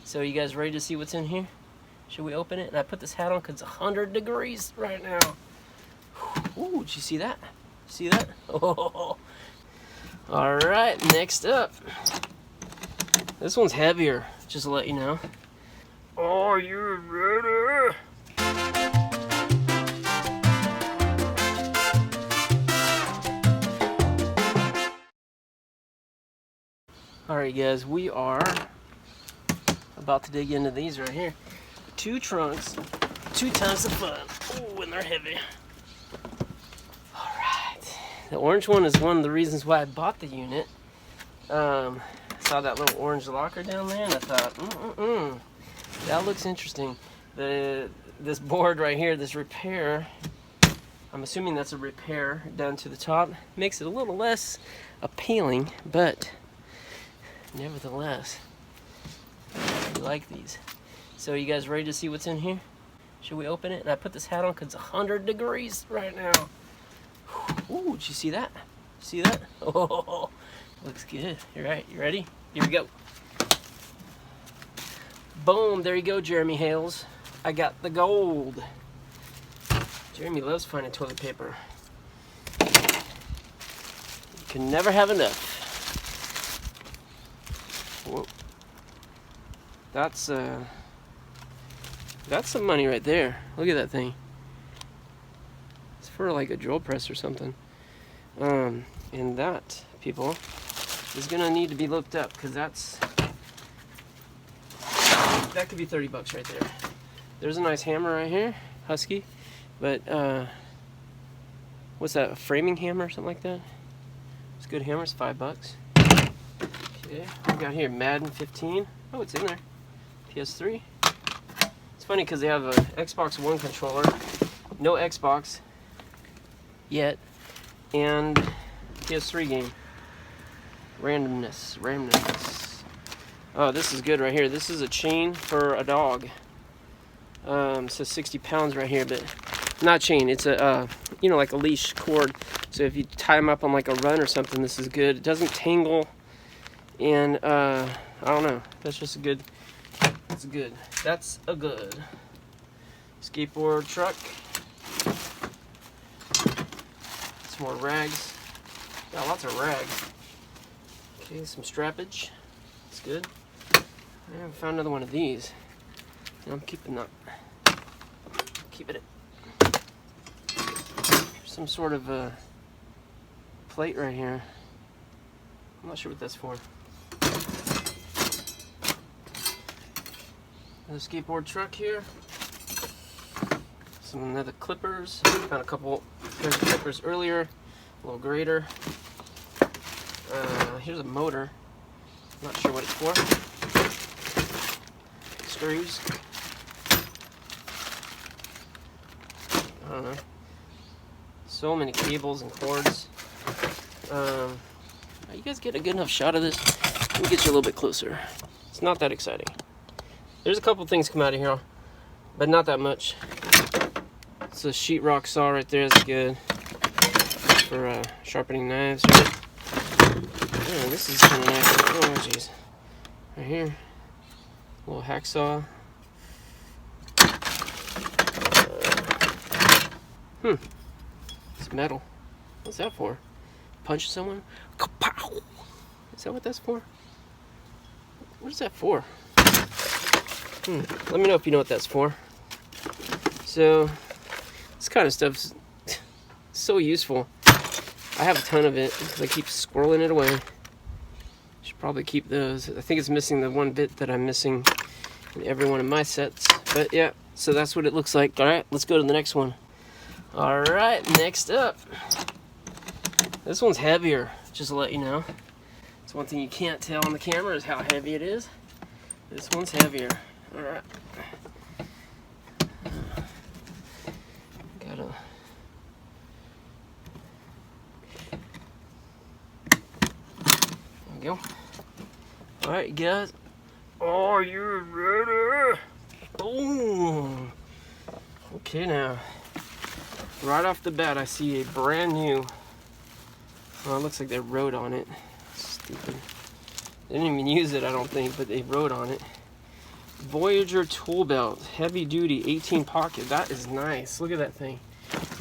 So you guys ready to see what's in here? Should we open it? And I put this hat on because it's 100 degrees right now. Ooh, did you see that? See that? Oh. All right, next up. This one's heavier, just to let you know. Are you ready? All right, guys, we are about to dig into these right here. 2 trunks, 2 tons of fun. Oh, and they're heavy. All right. The orange one is one of the reasons why I bought the unit. I saw that little orange locker down there, and I thought, that looks interesting. This board right here, this repair, I'm assuming that's a repair done to the top, makes it a little less appealing, but nevertheless, I like these. So you guys ready to see what's in here? Should we open it? And I put this hat on because it's 100 degrees right now. Ooh, did you see that? See that? Oh, looks good. All right, you ready? Here we go. Boom, there you go, Jeremy Hales. I got the gold. Jeremy loves finding toilet paper. You can never have enough. Whoa. That's some money right there. Look at that thing. It's for like a drill press or something. And that, people, is gonna need to be looked up because that could be 30 bucks right there. There's a nice hammer right here, Husky, but what's that? A framing hammer or something like that? It's a good hammer. It's 5 bucks. Okay, we got here Madden 15. Oh, it's in there. PS3. It's funny because they have a Xbox One controller, no Xbox yet, and PS3 game. Randomness. Oh, this is good right here. This is a chain for a dog. It says 60 pounds right here, but not chain. It's a like a leash cord. So if you tie them up on like a run or something, this is good. It doesn't tangle. And I don't know. That's just a good. That's good. That's a good skateboard truck. Some more rags. Got lots of rags. Okay, some strappage. That's good. I haven't found another one of these. And I'm keeping that. Keeping it. Some sort of plate right here. I'm not sure what that's for. Another skateboard truck here. Some other clippers. Found a couple pairs of clippers earlier. A little grater. Here's a motor. Not sure what it's for. Screws. I don't know. So many cables and cords. You guys get a good enough shot of this? Let me get you a little bit closer. It's not that exciting. There's a couple things come out of here, but not that much. It's a sheetrock saw right there. That's good for sharpening knives. Right? Oh, this is kind of nice. Oh, jeez. Right here, a little hacksaw. It's metal. What's that for? Punch someone? Kapow! Is that what that's for? What is that for? Let me know if you know what that's for. So, this kind of stuff's so useful. I have a ton of it because I keep squirreling it away. Should probably keep those. I think it's missing the one bit that I'm missing in every one of my sets. But yeah, so that's what it looks like. All right, let's go to the next one. All right, next up. This one's heavier, just to let you know. It's one thing you can't tell on the camera is how heavy it is. This one's heavier. All right. There we go. All right, guys. Are you ready? Boom. Okay, now. Right off the bat, I see a brand new. Well, it looks like they wrote on it. Stupid. They didn't even use it, I don't think, but they wrote on it. Voyager tool belt, heavy duty, 18 pocket. That is nice. Look at that thing.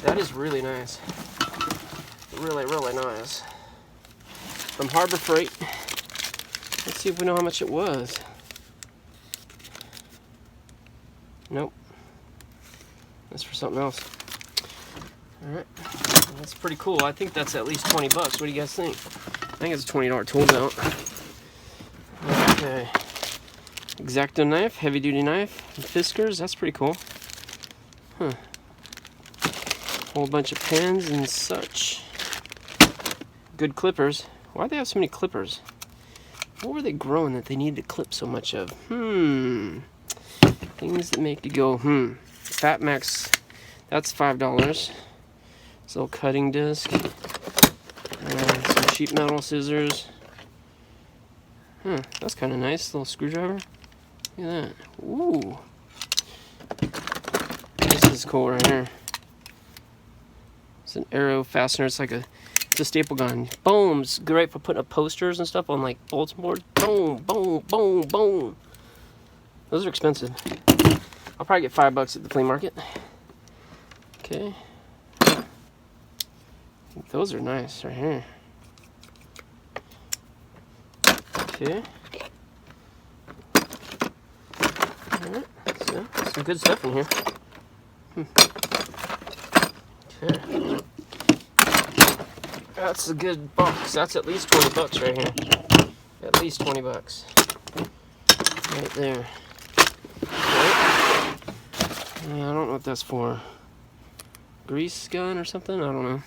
That is really nice. Really, really nice. From Harbor Freight. Let's see if we know how much it was. Nope. That's for something else. Alright. That's pretty cool. I think that's at least 20 bucks. What do you guys think? I think it's a $20 tool belt. Okay. X-Acto knife, heavy duty knife, and Fiskars. That's pretty cool. Huh. Whole bunch of pens and such. Good clippers. Why'd they have so many clippers? What were they growing that they need to clip so much of? Things that make you go, Fat Max, that's $5. This little cutting disc. Some sheet metal scissors. That's kind of nice. Little screwdriver. Look at that. Ooh. This is cool right here. It's an arrow fastener. It's like it's a staple gun. Boom. It's great for putting up posters and stuff on like bulletin boards. Boom, boom, boom, boom. Those are expensive. I'll probably get $5 at the flea market. Okay. Those are nice right here. Okay. Alright, so some good stuff in here. Okay. That's a good box. That's at least 20 bucks right here. At least 20 bucks. Right there. Right. I don't know what that's for. Grease gun or something? I don't know.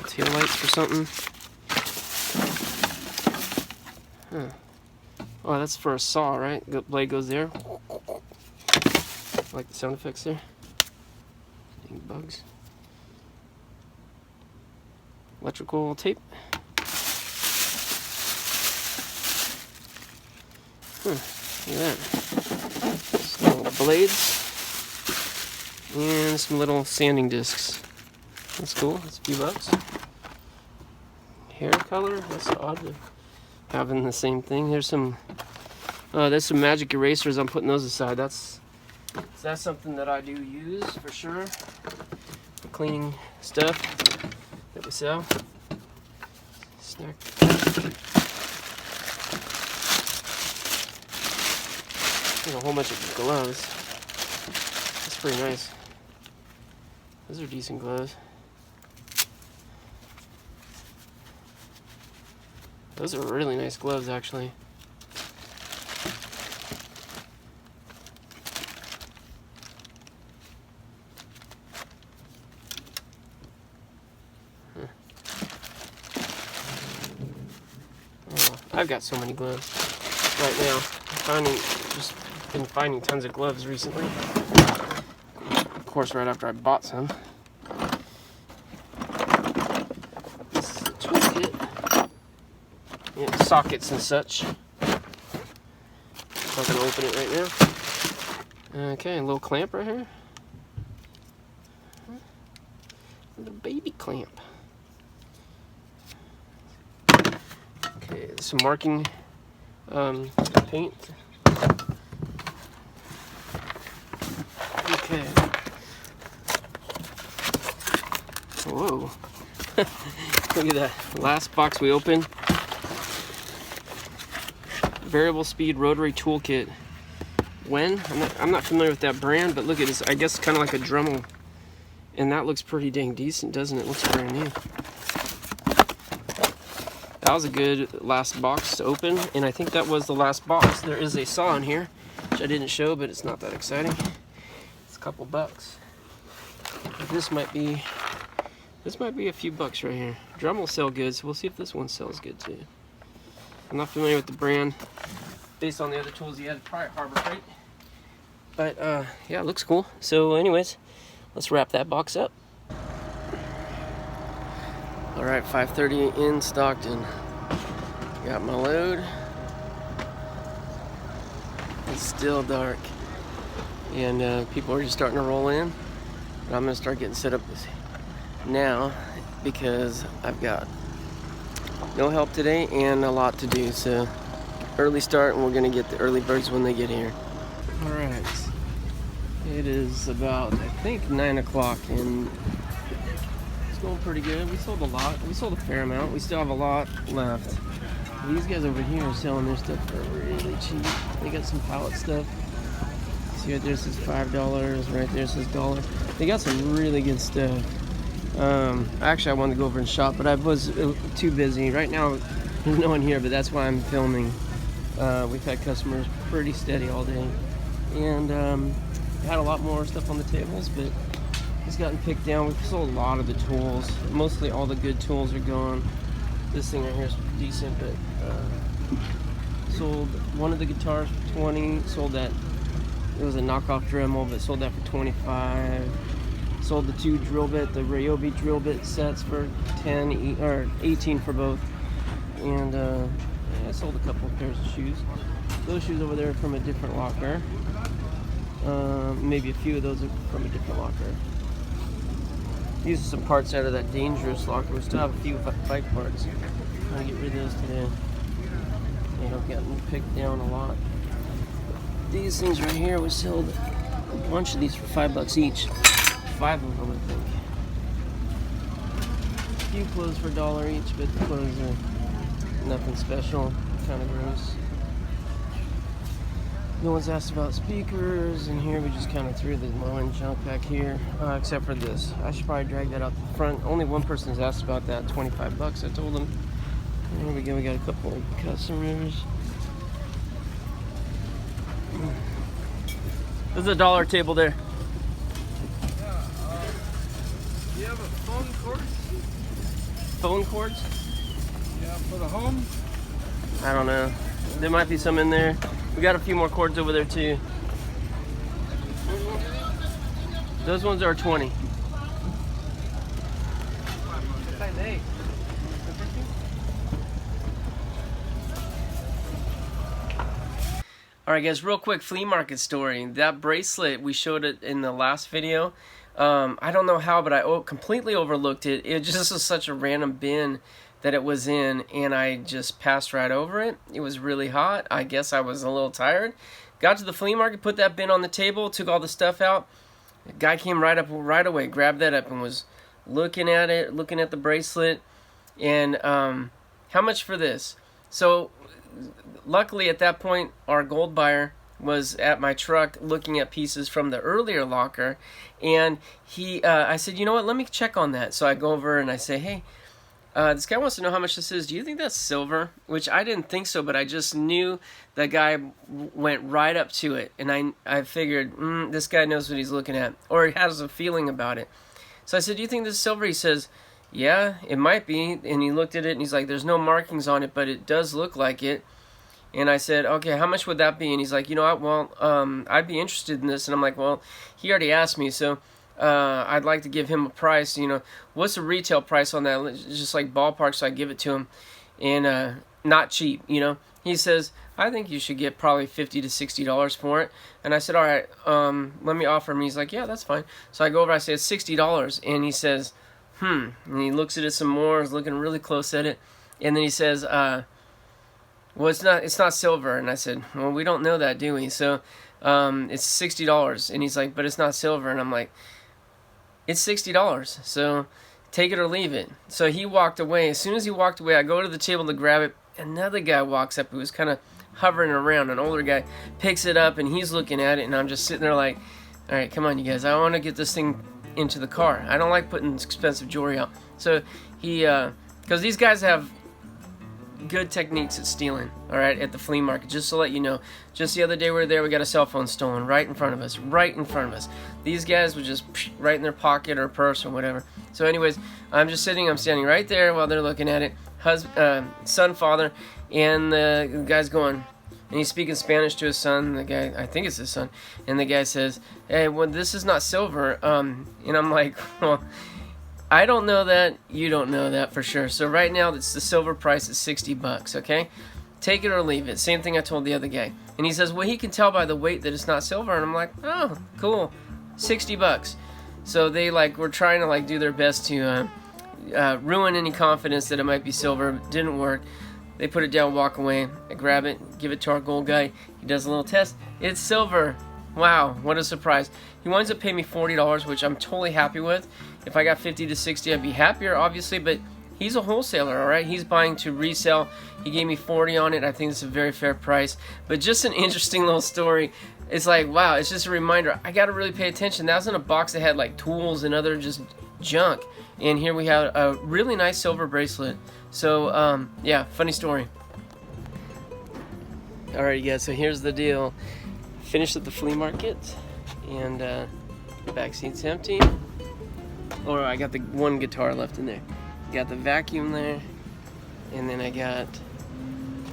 Tail lights for something. Oh, that's for a saw, right? The blade goes there. I like the sound effects there. Dang bugs. Electrical tape. Look at that. Some little blades. And some little sanding discs. That's cool. That's a few bucks. Hair color. That's odd to having the same thing. There's some magic erasers. I'm putting those aside. That's something that I do use for sure. For cleaning stuff that we sell. Snack. There's a whole bunch of gloves. That's pretty nice. Those are decent gloves. Those are really nice gloves, actually. Oh, I've got so many gloves right now. Just been finding tons of gloves recently. Of course, right after I bought some. This is a toolkit. Yeah, sockets and such. I'm not gonna open it right now. Okay, a little clamp right here. The baby clamp. Okay, some marking paint. Okay. Whoa. Look at that. Last box we opened. Variable speed rotary toolkit. I'm not familiar with that brand, but look at this. I guess kind of like a Dremel. And that looks pretty dang decent, doesn't it? Looks brand new. That was a good last box to open, and I think that was the last box. There is a saw in here, which I didn't show, but it's not that exciting. It's a couple bucks. This might be a few bucks right here. Dremel sell good, so we'll see if this one sells good too. I'm not familiar with the brand. Based on the other tools he had, probably Harbor Freight. But yeah, it looks cool. So anyways, let's wrap that box up. Alright, 5:30 in Stockton. Got my load. It's still dark. And people are just starting to roll in. But I'm going to start getting set up now because I've got no help today and a lot to do, so early start, and we're gonna get the early birds when they get here. All right, it is about, I think, 9 o'clock, and it's going pretty good. We sold a lot. We sold a fair amount. We still have a lot left. These guys over here are selling their stuff for really cheap. They got some pallet stuff. See right there says $5, right there says $1. They got some really good stuff. Actually, I wanted to go over and shop, but I was too busy. Right now, there's no one here, but that's why I'm filming. We've had customers pretty steady all day. And had a lot more stuff on the tables, but it's gotten picked down. We've sold a lot of the tools. Mostly all the good tools are gone. This thing right here is decent, but sold one of the guitars for 20. Sold that. It was a knockoff Dremel, but sold that for 25. Sold the 2 drill bit, the Ryobi drill bit sets for 10 or 18 for both. And yeah, I sold a couple of pairs of shoes. Those shoes over there are from a different locker. Maybe a few of those are from a different locker. These are some parts out of that dangerous locker. We still have a few bike parts. I'm gonna get rid of those today. They don't get picked down a lot. These things right here, we sold a bunch of these for $5 each. 5 of them, I think. A few clothes for $1 each, but the clothes are nothing special. Kind of gross. No one's asked about speakers, and here we just kind of threw the low-end junk back here, except for this. I should probably drag that out the front. Only one person's asked about that, $25. I told them. And here we go, we got a couple of customers. There's a $1 table there. Yeah, do you have a phone cord? Phone cords? Yeah, for the home? I don't know. There might be some in there. We got a few more cords over there too. Those ones are 20. Alright guys, real quick flea market story. That bracelet, we showed it in the last video. I don't know how, but I completely overlooked it. It just was such a random bin that it was in, and I just passed right over it. It was really hot. I guess I was a little tired. Got to the flea market, put that bin on the table, took all the stuff out. The guy came right up right away, grabbed that up, and was looking at it, looking at the bracelet. And how much for this? So luckily at that point, our gold buyer was at my truck looking at pieces from the earlier locker, and I said, you know what, let me check on that. So I go over and I say, hey, this guy wants to know how much this is. Do you think that's silver? Which I didn't think so, but I just knew that guy went right up to it, and I figured, this guy knows what he's looking at, or he has a feeling about it. So I said, do you think this is silver? He says, yeah, it might be. And he looked at it and he's like, there's no markings on it, but it does look like it. And I said, okay, how much would that be? And he's like, you know what, well, I'd be interested in this. And I'm like, well, he already asked me, so I'd like to give him a price. You know, what's the retail price on that? Just like ballpark, so I give it to him. And not cheap, you know. He says, I think you should get probably $50 to $60 for it. And I said, all right, let me offer him. He's like, yeah, that's fine. So I go over, I say, it's $60. And he says, And he looks at it some more, is looking really close at it. And then he says, well, it's not silver. And I said, well, we don't know that, do we? So it's $60. And he's like, but it's not silver. And I'm like, it's $60. So take it or leave it. So he walked away. As soon as he walked away, I go to the table to grab it. Another guy walks up who was kind of hovering around. An older guy picks it up, and he's looking at it. And I'm just sitting there like, all right, come on, you guys. I want to get this thing into the car. I don't like putting expensive jewelry out. So he, because these guys have good techniques at stealing, all right, at the flea market. Just to let you know, just the other day we were there, we got a cell phone stolen right in front of us. These guys would just right in their pocket or purse or whatever. So anyways, I'm standing right there while they're looking at it. Son, father, and the guy's going, and he's speaking Spanish to his son. The guy, I think it's his son, and the guy says, hey, well, this is not silver. And I'm like, well, I don't know that, you don't know that for sure. So right now, it's the silver price is $60, okay? Take it or leave it. Same thing I told the other guy. And he says, well, he can tell by the weight that it's not silver. And I'm like, oh, cool, $60. So they were trying to do their best to ruin any confidence that it might be silver. Didn't work. They put it down, walk away. I grab it, give it to our gold guy. He does a little test. It's silver. Wow, what a surprise. He winds up paying me $40, which I'm totally happy with. If I got 50 to 60, I'd be happier, obviously, but he's a wholesaler, all right? He's buying to resell. He gave me 40 on it. I think it's a very fair price. But just an interesting little story. It's like, wow, it's just a reminder. I got to really pay attention. That was in a box that had like tools and other just junk. And here we have a really nice silver bracelet. So, yeah, funny story. Alright, guys, so here's the deal. Finished at the flea market, and the back seat's empty. Oh, I got the one guitar left in there. Got the vacuum there, and then I got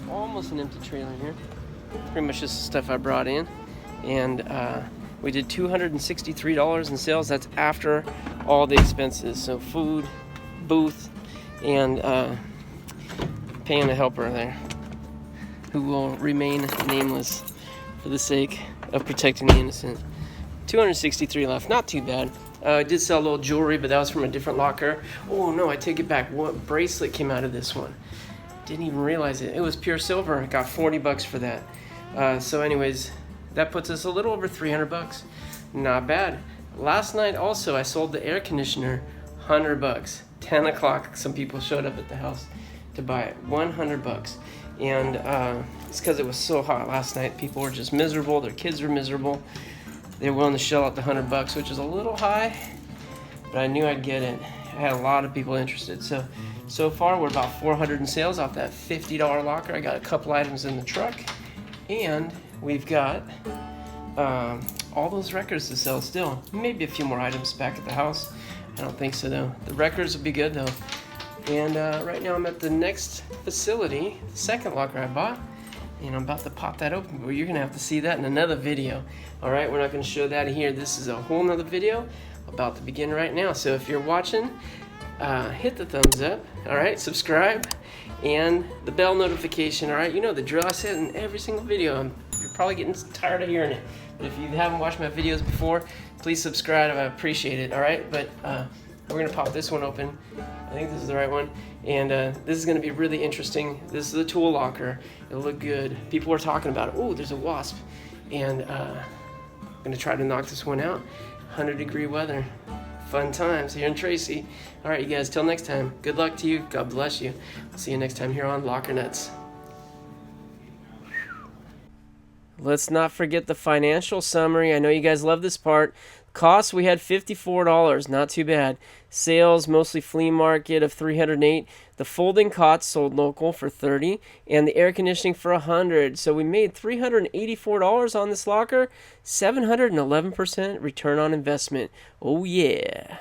almost an empty trailer here. Pretty much just the stuff I brought in. And we did $263 in sales. That's after all the expenses. So food, booth, and paying a helper there who will remain nameless for the sake of protecting the innocent. 263 left, not too bad. I did sell a little jewelry, but that was from a different locker. Oh no, I take it back. What bracelet came out of this one? Didn't even realize it. It was pure silver. I got $40 for that. So anyways, that puts us a little over 300 bucks. Not bad. Last night also, I sold the air conditioner, 100 bucks. 10 o'clock, some people showed up at the house to buy it. 100 bucks. And it's because it was so hot last night. People were just miserable. Their kids were miserable. They were willing to shell out the 100 bucks, which is a little high, but I knew I'd get it. I had a lot of people interested. So far, we're about 400 in sales off that $50 locker. I got a couple items in the truck, and we've got all those records to sell still. Maybe a few more items back at the house. I don't think so, though. The records will be good, though. And right now I'm at the next facility, the second locker I bought, and I'm about to pop that open, but you're going to have to see that in another video. All right, we're not going to show that here. This is a whole nother video about to begin right now. So if you're watching, hit the thumbs up, all right, subscribe, and the bell notification, all right? You know the drill. I say it in every single video. You're probably getting tired of hearing it, but if you haven't watched my videos before, please subscribe. I appreciate it, all right? But we're going to pop this one open. I think this is the right one. And this is going to be really interesting. This is a tool locker. It'll look good. People are talking about it. Oh, there's a wasp. And I'm going to try to knock this one out. 100-degree weather. Fun times here in Tracy. All right, you guys, till next time. Good luck to you. God bless you. I'll see you next time here on Locker Nuts. Let's not forget the financial summary. I know you guys love this part. Costs, we had $54, not too bad. Sales, mostly flea market, of $308. The folding cots sold local for $30, and the air conditioning for $100. So we made $384 on this locker, 711% return on investment. Oh yeah.